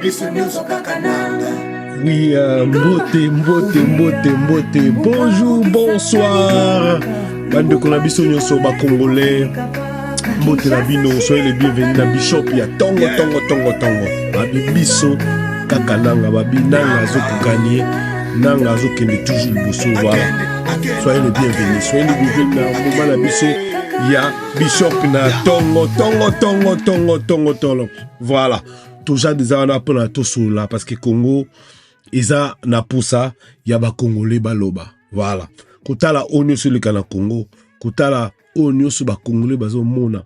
Oui, mbote. Bonjour, bonsoir. Bande Konabiso Nyoso ba Congolais. Mbote na bino, soyez les bienvenus na Bishop ya tongo. Babibiso kakananga babinanga zo kuganie. Nanga zo kende toujours bosso voilà. Soyez les bienvenus na moment na biso ya Bishop na tongo. Voilà. Toujours des ana pona to sula parce que Congo Isa na poussa yaba Congolais baloba. Voilà. Kotala onyo sur le Canada Congo. Kotala onyo sur ba Congolais bazo mona.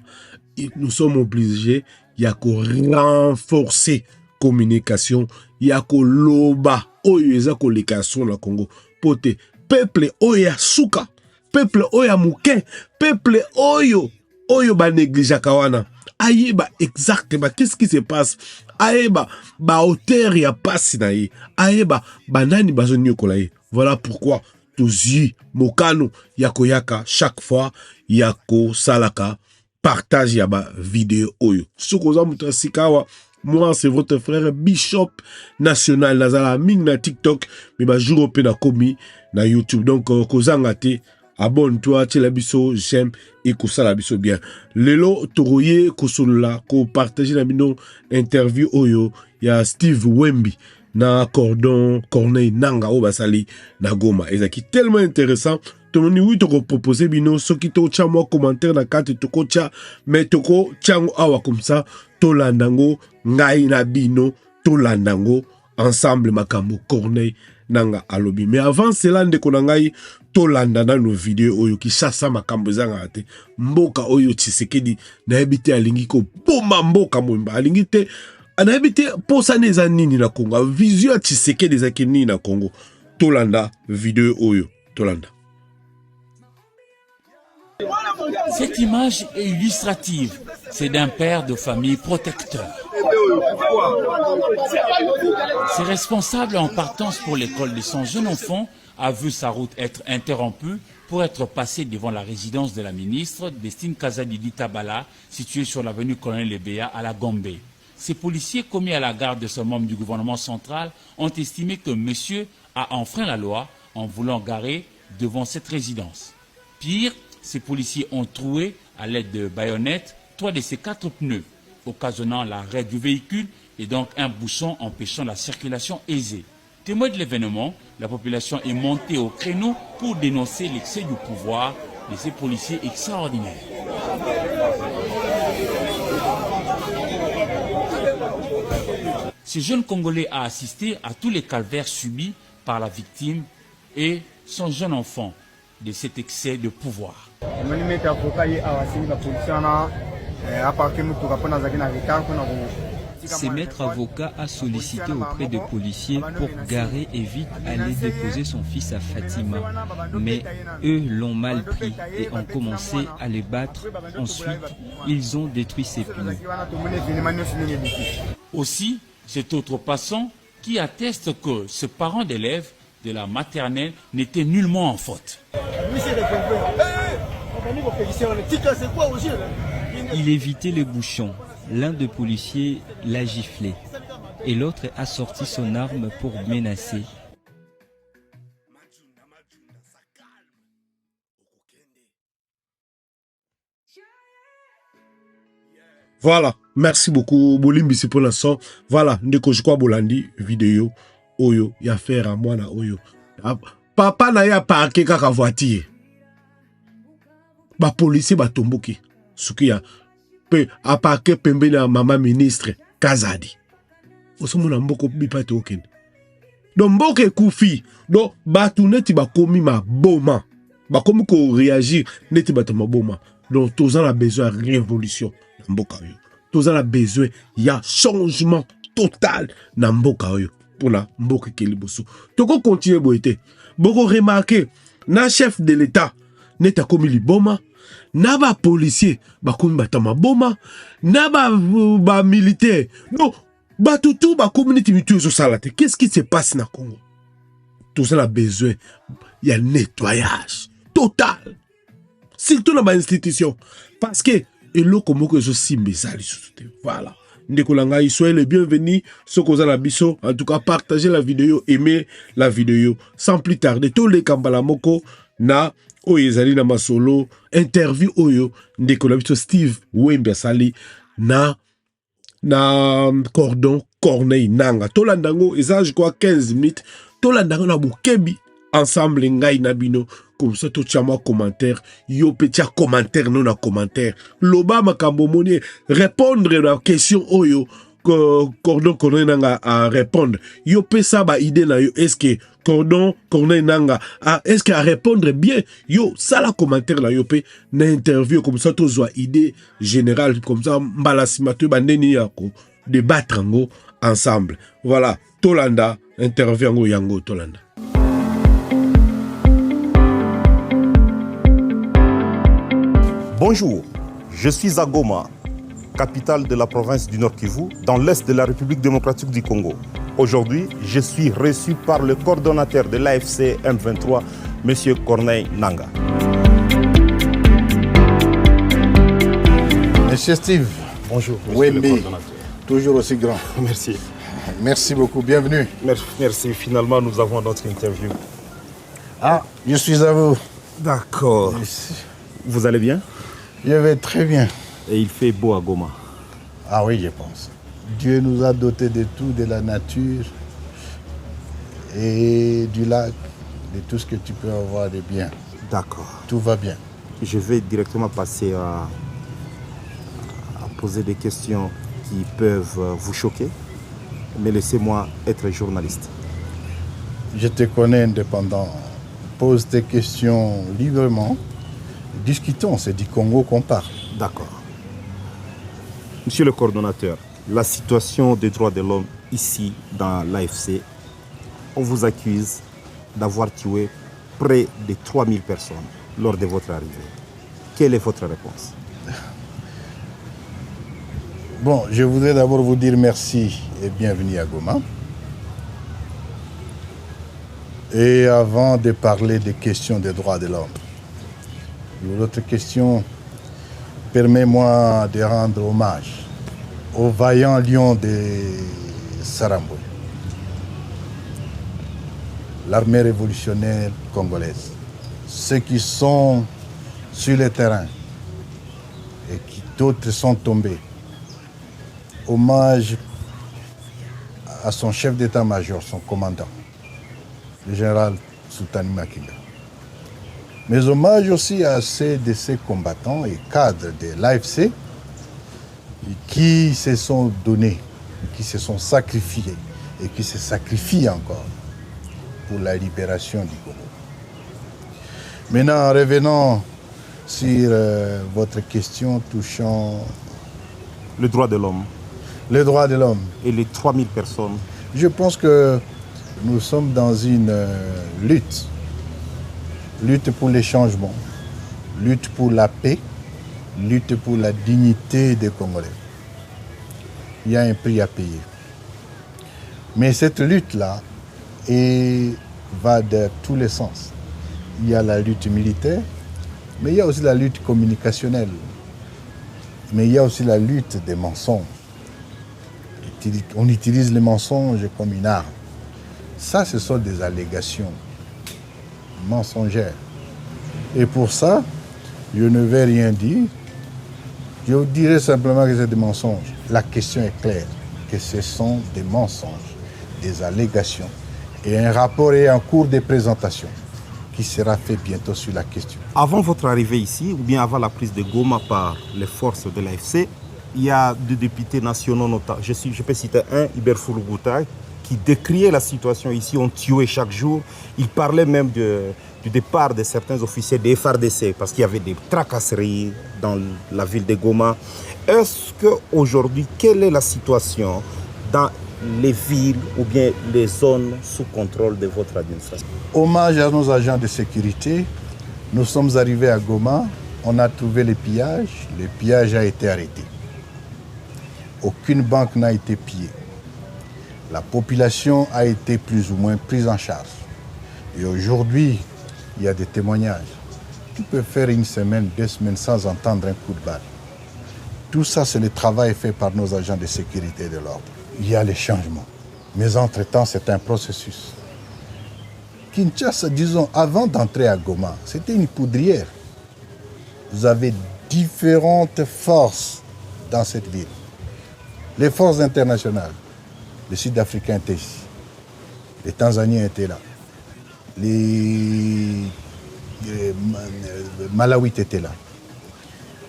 Nous sommes obligés ya ko renforcer communication ya ko loba oyo eza ko lekason na Congo. Pote peuple oya suka, peuple oya muke, peuple oyo ba néglige kawana. Aïeba exactement qu'est-ce qui se passe. Aïeba ba hauteur ya passe na ye. Aïeba banani bazonyo kolaye. Voilà pourquoi tozi mokano yako yaka chaque fois yako salaka partage ya ba vidéo oyo. Sokoza mutasikawa. Moi c'est votre frère Bishop National Nazala ming na TikTok mais ba jour pe na komi na YouTube. Donc kozanga te abonne-toi, tu la biso, j'aime et que ça la biso bien. Lelo toroye kosolola ko partager la bino interview oyo ya Steve Wemby na cordon Corneille Nanga o basali na Goma. Ezaki tellement intéressant. Tomoni oui toko proposer bino soki to cha mo commentaire na carte toko cha mais toko chango awa comme ça to landango ngai na bino to landango ensemble makambo Corneille Nanga alobi. Mais avant cela ndeko nangai to landa na nos vidéos oyo ki sasa makambo zanga te mboka oyo Tshisekedi na ebite alingi ko boma mboka mwimba alingi te ana ebite posa neza nini na Congo vision Tshisekedi zaki nini na Congo to landa vidéo oyo to landa. Cette image est illustrative. C'est d'un père de famille protecteur. Ce responsable en partance pour l'école de son jeune enfant a vu sa route être interrompue pour être passé devant la résidence de la ministre Destine Kazadi Tabala, située sur l'avenue Colonel Lebea à la Gombe. Ces policiers commis à la garde de ce membre du gouvernement central ont estimé que monsieur a enfreint la loi en voulant garer devant cette résidence. Pire, ces policiers ont troué à l'aide de baïonnettes 3 de ces 4 pneus, occasionnant l'arrêt du véhicule et donc un bouchon empêchant la circulation aisée. Témoin de l'événement, la population est montée au créneau pour dénoncer l'excès du pouvoir de ces policiers extraordinaires. Ce jeune Congolais a assisté à tous les calvaires subis par la victime et son jeune enfant de cet excès de pouvoir. Ce maître avocat a sollicité auprès des policiers pour garer et vite aller déposer son fils à Fatima. Mais eux l'ont mal pris et ont commencé à les battre. Ensuite, ils ont détruit ses pneus. Aussi, cet autre passant qui atteste que ce parent d'élève de la maternelle n'était nullement en faute. Il évitait les bouchons. L'un des policiers l'a giflé et l'autre a sorti son arme pour menacer. Voilà, merci beaucoup Bolimbi c'est pour l'instant. Voilà, ndeko je crois bolandi vidéo oyo ya faire à moi na oyo. Papa na ya parqué kaka voiture. Ba policier ba tomboki. Suki ya pe a parqué pembe na mama ministre Kazadi. Osomona mboko bipa te okende. Donc mboke kufi. Donc batu neti ba komi ma boma. Ba komi ko réagir neti ba ma boma. Donc tous en a besoin de révolution na mboka oyo. Tous en a besoin ya changement total na mboka oyo. Pour la mboka keliboso. Toko continuer boite. Boko remarquer na chef de l'état neta komi liboma. Na ba policier ba komi batama boma. Na ba militaire. Non. Ba tout ba communauté mutuelle salate. Qu'est-ce qui se passe na Congo? Tout ça a besoin. Il y a nettoyage total. Surtout dans ma institution. Parce que et l'eau comme que je simbe ça. Voilà. Ndekolanga, soyez les bienvenus. Sokoza na biso. En tout cas, partagez la vidéo, aimez la vidéo. Sans plus tarder, tous les Kambalamoko na Oyezali na masolo interview oyo Ndekola biso Steve Wembe Sali na Cordon Corneille Nanga. Tolandango, je crois 15 minutes. Tolandango na bukebi ensemble ngai na bino. Comme ça, tout chama commentaire. Yo petit commentaire, non na commentaire. Loba makambo moni répondre à la question oyo. Cordon Corneille Nanga à répondre. Yo pe ça ba idée na yo. Est-ce que Cordon Corneille Nanga est-ce qu'il a répondre bien? Yo ça la commentaire la yo pe na interview comme ça to zo idée générale comme ça mbalasima to bandeni yako débattre ngo ensemble. Voilà, Tolanda interview ngo yango Tolanda. Bonjour, je suis à Goma, capitale de la province du Nord Kivu, dans l'est de la République démocratique du Congo. Aujourd'hui, je suis reçu par le coordonnateur de l'AFC M23, M. Corneille Nanga. Monsieur Steve. Bonjour, monsieur le coordonnateur. Toujours aussi grand. Merci. Merci beaucoup, bienvenue. Merci, finalement nous avons notre interview. Ah, je suis à vous. D'accord. Vous allez bien? Je vais très bien. Et il fait beau à Goma. Ah oui, je pense. Dieu nous a dotés de tout, de la nature et du lac, de tout ce que tu peux avoir de bien. D'accord. Tout va bien. Je vais directement passer à poser des questions qui peuvent vous choquer, mais laissez-moi être journaliste. Je te connais indépendant. Pose tes questions librement. Discutons, c'est du Congo qu'on parle. D'accord. Monsieur le coordonnateur, la situation des droits de l'homme ici dans l'AFC, on vous accuse d'avoir tué près de 3000 personnes lors de votre arrivée. Quelle est votre réponse? Bon, je voudrais d'abord vous dire merci et bienvenue à Goma. Et avant de parler des questions des droits de l'homme, l'autre question, permets-moi de rendre hommage aux vaillants lions de Saramboy, l'armée révolutionnaire congolaise, ceux qui sont sur le terrain et qui d'autres sont tombés. Hommage à son chef d'état-major, son commandant, le général Soutani Makinga. Mais hommage aussi à ceux de ces combattants et cadres de l'AFC qui se sont donnés, qui se sont sacrifiés et qui se sacrifient encore pour la libération du Congo. Maintenant, revenons sur votre question touchant le droit de l'homme. Les droits de l'homme. Et les 3000 personnes. Je pense que nous sommes dans une lutte. Lutte pour les changements, lutte pour la paix, lutte pour la dignité des Congolais. Il y a un prix à payer. Mais cette lutte-là va de tous les sens. Il y a la lutte militaire, mais il y a aussi la lutte communicationnelle. Mais il y a aussi la lutte des mensonges. On utilise les mensonges comme une arme. Ça, ce sont des allégations mensongères. Et pour ça, je ne vais rien dire. Je vous dirai simplement que c'est des mensonges. La question est claire, que ce sont des mensonges, des allégations. Et un rapport est en cours de présentation qui sera fait bientôt sur la question. Avant votre arrivée ici, ou bien avant la prise de Goma par les forces de l'AFC, il y a deux députés nationaux notables. Je peux citer un, Hubert Foulougouta, qui décriait la situation ici, on tuait chaque jour. Il parlait même du départ de certains officiers des FARDC parce qu'il y avait des tracasseries dans la ville de Goma. Est-ce qu'aujourd'hui, quelle est la situation dans les villes ou bien les zones sous contrôle de votre administration? Hommage à nos agents de sécurité. Nous sommes arrivés à Goma, on a trouvé les pillages. Le pillage a été arrêté. Aucune banque n'a été pillée. La population a été plus ou moins prise en charge. Et aujourd'hui, il y a des témoignages. Tu peux faire une semaine, 2 semaines sans entendre un coup de balle. Tout ça, c'est le travail fait par nos agents de sécurité et de l'ordre. Il y a les changements. Mais entre-temps, c'est un processus. Kinshasa, disons, avant d'entrer à Goma, c'était une poudrière. Vous avez différentes forces dans cette ville. Les forces internationales. Les Sud-Africains étaient ici. Les Tanzaniens étaient là. Les Malawites étaient là.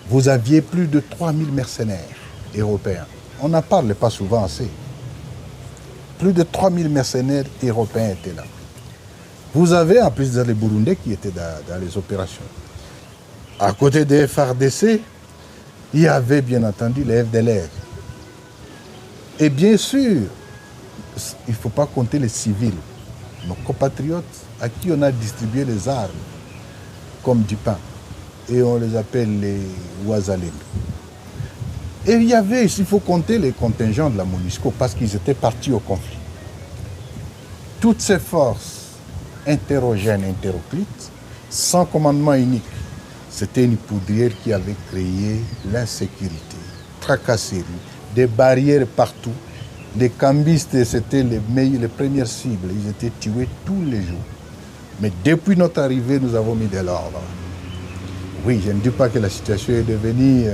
Vous aviez plus de 3000 mercenaires européens. On n'en parle pas souvent assez. Plus de 3000 mercenaires européens étaient là. Vous avez en plus les Burundais qui étaient dans les opérations. À côté des FARDC, il y avait bien entendu les FDLR. Et bien sûr, il ne faut pas compter les civils, nos compatriotes à qui on a distribué les armes comme du pain. Et on les appelle les Ouazalem. Et il y avait, il faut compter les contingents de la MONUSCO parce qu'ils étaient partis au conflit. Toutes ces forces hétérogènes, hétéroclites, sans commandement unique, c'était une poudrière qui avait créé l'insécurité, tracasserie, des barrières partout. Les cambistes, c'était les premières cibles. Ils étaient tués tous les jours. Mais depuis notre arrivée, nous avons mis de l'ordre. Oui, je ne dis pas que la situation est devenue...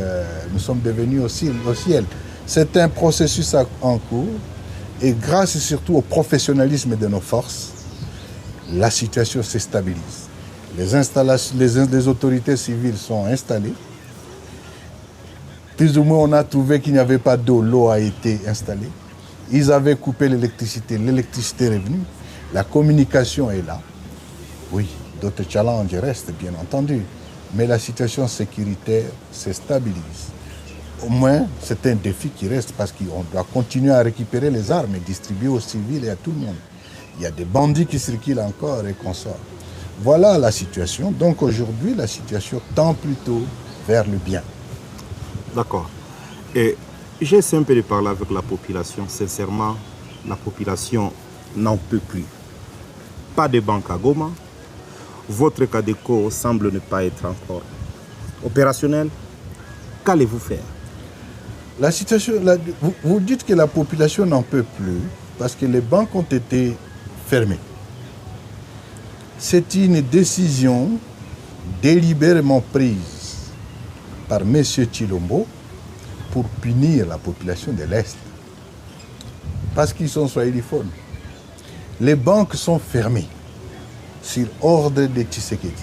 nous sommes devenus au ciel. C'est un processus en cours. Et grâce surtout au professionnalisme de nos forces, la situation se stabilise. Les autorités civiles sont installées. Plus ou moins, on a trouvé qu'il n'y avait pas d'eau. L'eau a été installée. Ils avaient coupé l'électricité. L'électricité est revenue. La communication est là. Oui, d'autres challenges restent, bien entendu. Mais la situation sécuritaire se stabilise. Au moins, c'est un défi qui reste parce qu'on doit continuer à récupérer les armes et distribuer aux civils et à tout le monde. Il y a des bandits qui circulent encore et qu'on sort. Voilà la situation. Donc aujourd'hui, la situation tend plutôt vers le bien. D'accord. Et j'essaie un peu de parler avec la population. Sincèrement, la population n'en peut plus. Pas de banque à Goma. Votre CADECO semble ne pas être encore opérationnel. Qu'allez-vous faire? La situation, vous dites que la population n'en peut plus parce que les banques ont été fermées. C'est une décision délibérément prise par M. Tshilombo pour punir la population de l'Est. Parce qu'ils sont swahiliphones. Les banques sont fermées sur ordre de Tshisekedi.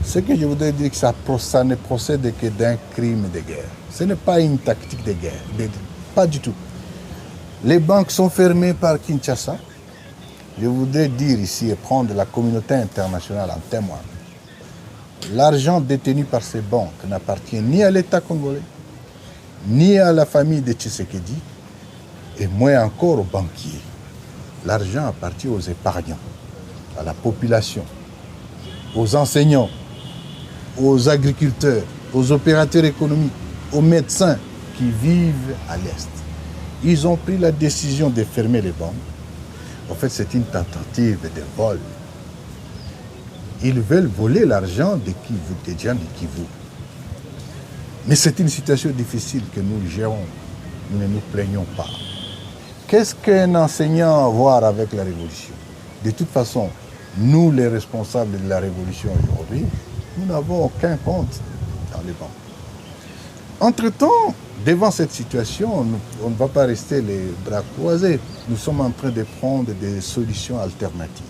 Ce que je voudrais dire, que ça ne procède que d'un crime de guerre. Ce n'est pas une tactique de guerre, pas du tout. Les banques sont fermées par Kinshasa. Je voudrais dire ici et prendre la communauté internationale en témoin. L'argent détenu par ces banques n'appartient ni à l'État congolais, ni à la famille de Tshisekedi, et moins encore aux banquiers. L'argent appartient aux épargnants, à la population, aux enseignants, aux agriculteurs, aux opérateurs économiques, aux médecins qui vivent à l'Est. Ils ont pris la décision de fermer les banques. En fait, c'est une tentative de vol. Ils veulent voler l'argent des gens de Kivu. Mais c'est une situation difficile que nous gérons. Nous ne nous plaignons pas. Qu'est-ce qu'un enseignant a à voir avec la révolution? De toute façon, nous, les responsables de la révolution aujourd'hui, nous n'avons aucun compte dans les banques. Entre-temps, devant cette situation, on ne va pas rester les bras croisés. Nous sommes en train de prendre des solutions alternatives.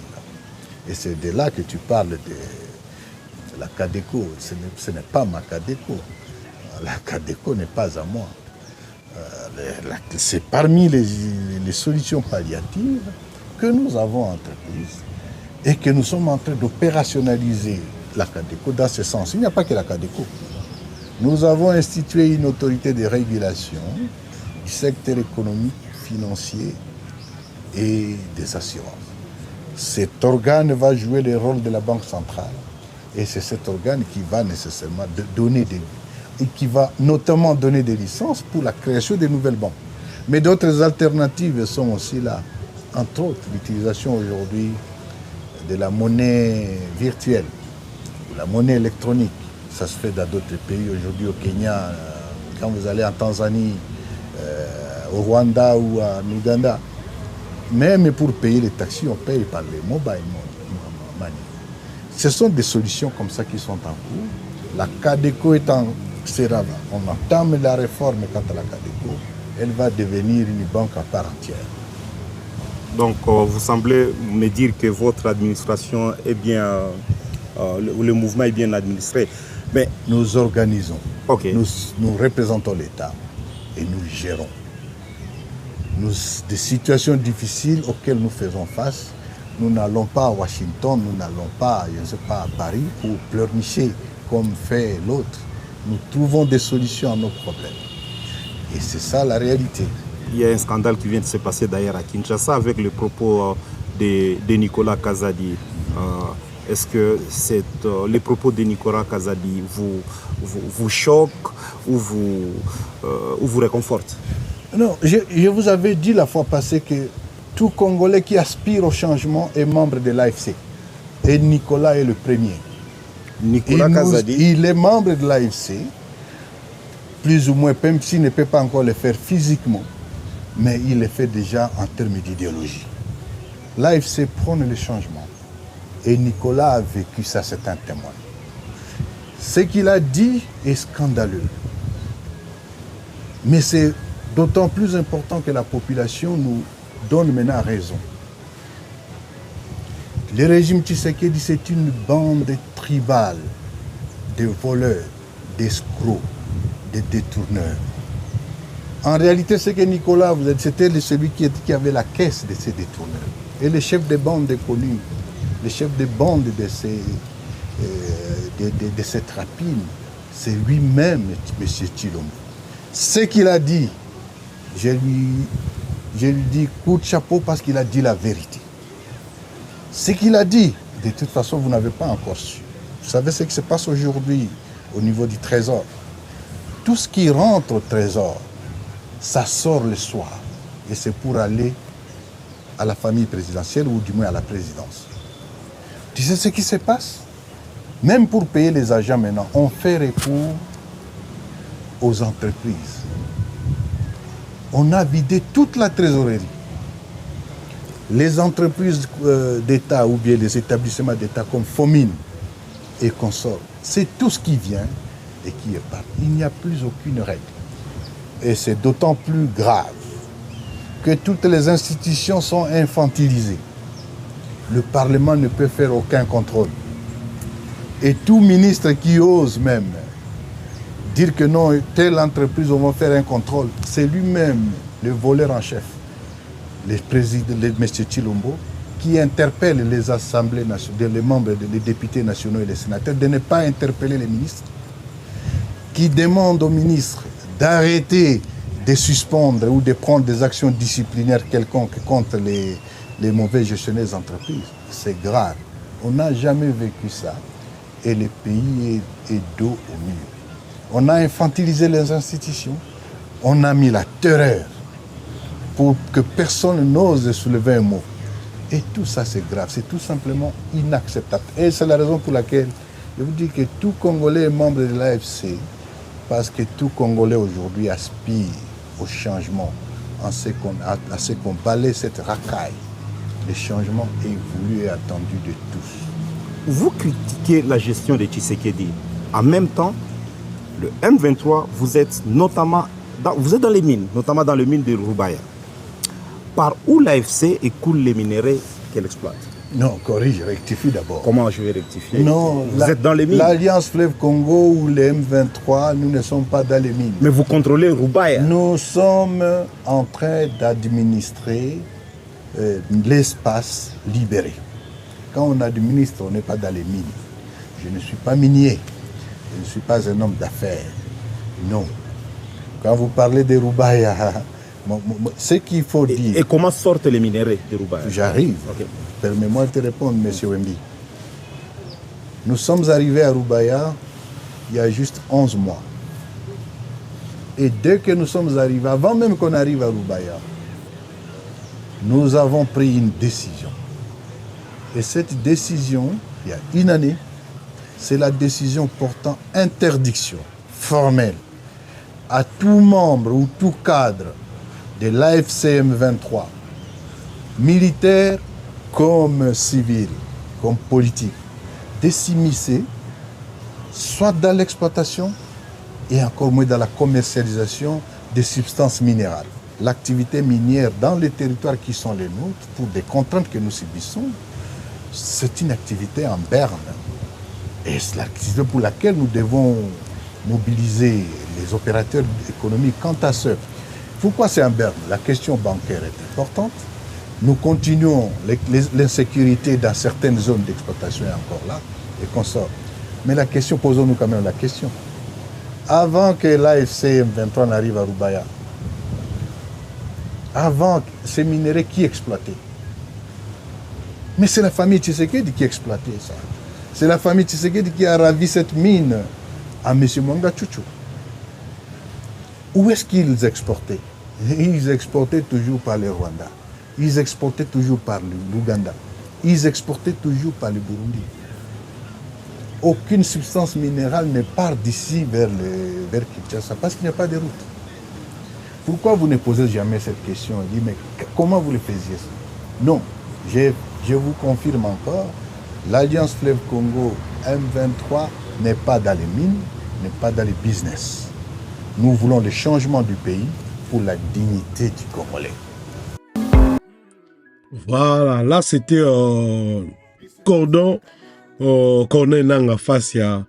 Et c'est de là que tu parles de la CADECO. Ce n'est pas ma CADECO. La CADECO n'est pas à moi. C'est parmi les solutions palliatives que nous avons entreprises et que nous sommes en train d'opérationnaliser la CADECO dans ce sens. Il n'y a pas que la CADECO. Nous avons institué une autorité de régulation du secteur économique, financier et des assurances. Cet organe va jouer le rôle de la Banque centrale et c'est cet organe qui va nécessairement donner et qui va notamment donner des licences pour la création de nouvelles banques. Mais d'autres alternatives sont aussi là. Entre autres, l'utilisation aujourd'hui de la monnaie virtuelle, la monnaie électronique. Ça se fait dans d'autres pays. Aujourd'hui, au Kenya, quand vous allez en Tanzanie, au Rwanda ou en Ouganda. Même pour payer les taxis, on paye par les mobile money. Ce sont des solutions comme ça qui sont en cours. La CADECO est en Serava. On entame la réforme quant à la CADECO. Elle va devenir une banque à part entière. Donc, vous semblez me dire que votre administration est bien, le mouvement est bien administré. Mais nous organisons, okay. nous représentons l'État et nous gérons. Des situations difficiles auxquelles nous faisons face, nous n'allons pas à Washington, nous n'allons pas, je ne sais pas, à Paris pour pleurnicher comme fait l'autre. Nous trouvons des solutions à nos problèmes. Et c'est ça la réalité. Il y a un scandale qui vient de se passer d'ailleurs à Kinshasa avec les propos de Nicolas Kazadi. Est-ce que les propos de Nicolas Kazadi vous choquent ou vous réconfortent? Non, je vous avais dit la fois passée que tout Congolais qui aspire au changement est membre de l'AFC. Et Nicolas est le premier. Nicolas Kazadi. Il est membre de l'AFC, plus ou moins, même s'il ne peut pas encore le faire physiquement, mais il le fait déjà en termes d'idéologie. L'AFC prône le changement. Et Nicolas a vécu ça, c'est un témoin. Ce qu'il a dit est scandaleux. Mais c'est d'autant plus important que la population nous donne maintenant raison. Le régime Tshisekedi, c'est une bande tribale de voleurs, d'escrocs, de détourneurs. En réalité, ce que Nicolas, c'était celui qui avait la caisse de ces détourneurs. Et le chef de bande est connu. Le chef de bande de cette rapine, c'est lui-même, M. Tshilombo. Ce qu'il a dit, je lui dis coup de chapeau parce qu'il a dit la vérité. Ce qu'il a dit, de toute façon, vous n'avez pas encore su. Vous savez ce qui se passe aujourd'hui au niveau du trésor. Tout ce qui rentre au trésor, ça sort le soir. Et c'est pour aller à la famille présidentielle ou du moins à la présidence. Tu sais ce qui se passe? Même pour payer les agents maintenant, on fait recours aux entreprises. On a vidé toute la trésorerie. Les entreprises d'État ou bien les établissements d'État comme Fomine et consorts, c'est tout ce qui vient et qui est parti. Il n'y a plus aucune règle. Et c'est d'autant plus grave que toutes les institutions sont infantilisées. Le Parlement ne peut faire aucun contrôle. Et tout ministre qui ose même dire que non, telle entreprise, on va faire un contrôle, c'est lui-même le voleur en chef, le président, M. Tshilombo, qui interpelle les assemblées nationales, les membres, les députés nationaux et les sénateurs de ne pas interpeller les ministres, qui demande aux ministres d'arrêter de suspendre ou de prendre des actions disciplinaires quelconques contre les mauvais gestionnaires d'entreprise. C'est grave. On n'a jamais vécu ça. Et le pays est dos au mur. On a infantilisé les institutions. On a mis la terreur pour que personne n'ose soulever un mot. Et tout ça, c'est grave. C'est tout simplement inacceptable. Et c'est la raison pour laquelle je vous dis que tout Congolais est membre de l'AFC, parce que tout Congolais aujourd'hui aspire au changement, à ce qu'on balaie cette racaille. Le changement est voulu et attendu de tous. Vous critiquez la gestion de Tshisekedi. En même temps, le M23, vous êtes dans les mines, notamment dans les mines de Roubaïa. Par où l'AFC écoule les minéraux qu'elle exploite? Non, corrige, rectifie d'abord. Comment je vais rectifier? Non, vous êtes dans les mines. L'Alliance Fleuve Congo ou les M23, nous ne sommes pas dans les mines. Mais vous contrôlez Roubaïa. Nous sommes en train d'administrer l'espace libéré. Quand on administre, on n'est pas dans les mines. Je ne suis pas minier. Je ne suis pas un homme d'affaires. Non. Quand vous parlez de Roubaïa, ce qu'il faut dire... Et comment sortent les minéraux de Roubaïa? J'arrive. Okay. Permets-moi de te répondre, M. Wembi. Nous sommes arrivés à Roubaïa il y a juste 11 mois. Et dès que nous sommes arrivés, avant même qu'on arrive à Roubaïa, nous avons pris une décision. Et cette décision, il y a une année, c'est la décision portant interdiction formelle à tout membre ou tout cadre de l'AFCM 23, militaire comme civil, comme politique, de s'immiscer soit dans l'exploitation et encore moins dans la commercialisation des substances minérales. L'activité minière dans les territoires qui sont les nôtres, pour des contraintes que nous subissons, c'est une activité en berne. Et c'est l'activité pour laquelle nous devons mobiliser les opérateurs économiques quant à ce. Pourquoi c'est en berne? La question bancaire est importante. Nous continuons, l'insécurité dans certaines zones d'exploitation est encore là, et qu'on sort. Mais la question, posons-nous quand même la question. Avant que l'AFCM 23 n'arrive à Roubaïa, avant ces minéraux, qui exploitait? Mais c'est la famille Tshisekedi qui exploitait ça. C'est la famille Tshisekedi qui a ravi cette mine à M. Mwanga Tchouchou. Où est-ce qu'ils exportaient? Ils exportaient toujours par le Rwanda. Ils exportaient toujours par l'Ouganda. Ils exportaient toujours par le Burundi. Aucune substance minérale ne part d'ici vers Kinshasa parce qu'il n'y a pas de route. Pourquoi vous ne posez jamais cette question et dites, mais comment vous le faisiez ça? Non, je vous confirme encore, l'Alliance Fleuve Congo M23 n'est pas dans les mines, n'est pas dans les business. Nous voulons le changement du pays pour la dignité du Congolais. Voilà, là c'était Corneille Nanga face à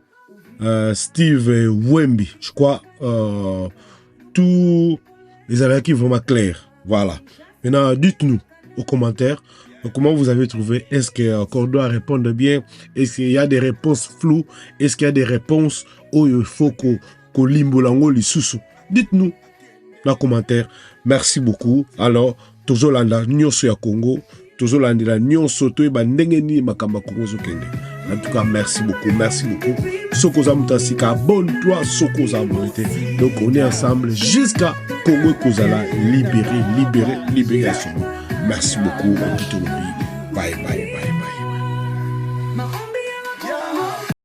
Steve Wemby. Je crois tous les analyses vraiment clairs. Voilà. Maintenant, dites-nous aux commentaires comment vous avez trouvé. Est-ce que Cordoa répond bien? Est-ce qu'il y a des réponses floues? Est-ce qu'il y a des réponses où il faut qu'on limbolango les sous? Dites-nous dans les commentaires. Merci beaucoup. Alors, tozolanda nyonso ya Congo, tozolanda nyonso to ba ndenge ni makamba Congo zokende. En tout cas, merci beaucoup, merci beaucoup. Soko Zamutasika, abonne-toi, Soko Zamorité. Donc on est ensemble jusqu'à Congo Kozala, libéré. Merci beaucoup, bye bye bye bye.